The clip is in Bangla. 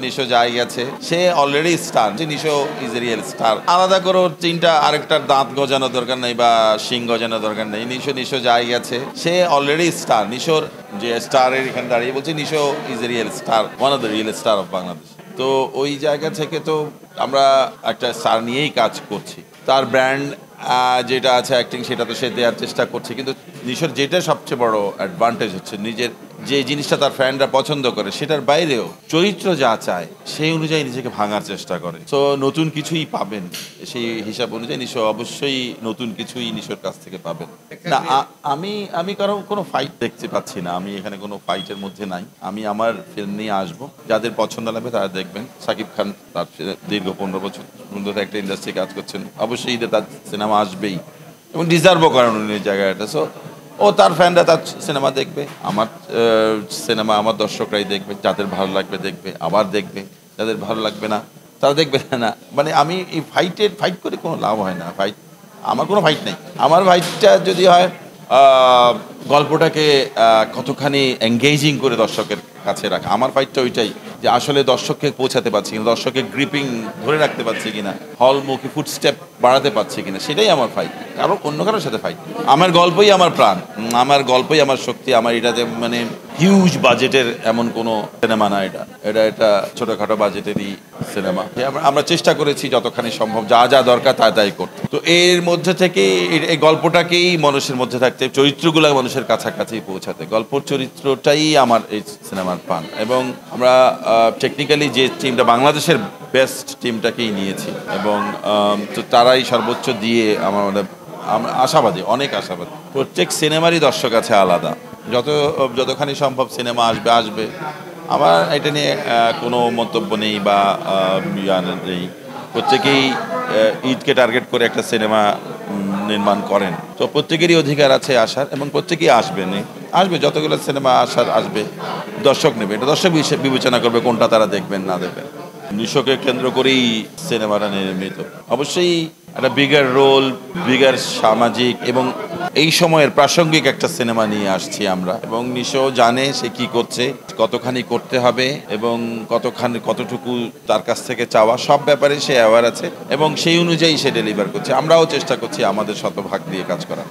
নিশো যাই গেছে, সে অলরেডি স্টার, যে Nisho is a real star. আলাদা করে চিন্তা আরেকটার দাঁত গজানোর দরকার নেই বা শিং গজানোর দরকার নেই। নিশো যাই গেছে, সে অলরেডি স্টার। নিশোর যে স্টারের এখানে দাঁড়িয়ে বলছে Nisho is a real star, one of the real star of Bangladesh. তো ওই জায়গা থেকে তো আমরা একটা স্টার নিয়েই কাজ করছি। তার ব্র্যান্ড যেটা আছে অ্যাক্টিং, সেটা তো সে দেওয়ার চেষ্টা করছে, কিন্তু নিশোর যেটা সবচেয়ে বড় অ্যাডভান্টেজ হচ্ছে নিজের যে জিনিসটা তার ফ্যানরা পছন্দ করে সেটার বাইরেও চরিত্র যা চায় সেই অনুযায়ী নিজেকে ভাঙার চেষ্টা করে। তো নতুন কিছুই পাবেন, সেই হিসাব অনুযায়ী নিশো অবশ্যই নতুন কিছুই নিশোর কাছ থেকে পাবেন। না, আমি কোনো ফাইট দেখতে পাচ্ছি না। আমি এখানে কোনো ফাইটের মধ্যে নাই। আমি আমার ফিল্ম নিয়ে আসবো, যাদের পছন্দ লাগবে তারা দেখবেন। সাকিব খান তার দীর্ঘ 15 বছর সুন্দর একটা ইন্ডাস্ট্রি কাজ করছেন, অবশ্যই তার সিনেমা আসবেই এবং ডিজার্ভও করেন উনি জায়গাটা। সো ও তার ফ্যানরা তার সিনেমা দেখবে, আমার সিনেমা আমার দর্শকরাই দেখবে। যাদের ভালো লাগবে দেখবে, আবার দেখবে। যাদের ভালো লাগবে না তারা দেখবে না। মানে আমি এই ফাইট করে কোনো লাভ হয় না। আমার কোনো ফাইট নেই। আমার ফাইটটা যদি হয় গল্পটাকে কতখানি এঙ্গেজিং করে দর্শকের কাছে রাখা। আমার ফাইটটা ওইটাই, যে আসলে দর্শককে পৌঁছাতে পারছি কিনা, দর্শকের গ্রিপিং ধরে রাখতে পারছি কিনা, হলমুখী ফুটস্টেপ বাড়াতে পারছি কিনা, সেটাই আমার ফাইট। অন্য কারোর সাথে ফাইট। আমার গল্পই আমার প্রাণ, আমার গল্পই আমার শক্তি। আমার এটাতে মানে হিউজ বাজেটের এমন কোনো সিনেমা না, এটা ছোটখাটো বাজেটেরই সিনেমা। আমরা চেষ্টা করেছি যতখানি সম্ভব যা যা দরকার তাই করতে। তো এর মধ্যে থেকে এই গল্পটাকেই মানুষের মধ্যে থাকতে, চরিত্রগুলো মানুষের কাছাকাছি পৌঁছাতে, গল্পর চরিত্রটাই আমার এই সিনেমার প্রাণ। এবং আমরা টেকনিক্যালি যে টিমটা, বাংলাদেশের বেস্ট টিমটাকেই নিয়েছি এবং তো তারাই সর্বোচ্চ দিয়ে আমরা আশাবাদী, অনেক আশাবাদী। প্রত্যেক সিনেমারই দর্শক আছে আলাদা। যতখানি সম্ভব সিনেমা আসবে। আমার এটা নিয়ে কোনো মন্তব্য নেই বা নেই। প্রত্যেকেই ঈদকে টার্গেট করে একটা সিনেমা নির্মাণ করেন, তো প্রত্যেকেরই অধিকার আছে আসার, এবং প্রত্যেকেই আসবে যতগুলো সিনেমা আসবে। দর্শক নেবে, এটা দর্শক বিবেচনা করবে কোনটা তারা দেখবেন না দেখবেন। নিশোকে কেন্দ্র করেই সিনেমাটা নির্মিত। অবশ্যই একটা বিগার রোল, বিগার সামাজিক এবং এই সময়ের প্রাসঙ্গিক একটা সিনেমা নিয়ে আসছি আমরা। এবং নিশো জানে সে কি করছে, কতখানি করতে হবে এবং কতটুকু তার কাছ থেকে চাওয়া, সব ব্যাপারে সে অ্যাওয়ার আছে এবং সেই অনুযায়ী সে ডেলিভার করছে। আমরাও চেষ্টা করছি আমাদের শতভাগ দিয়ে কাজ করার।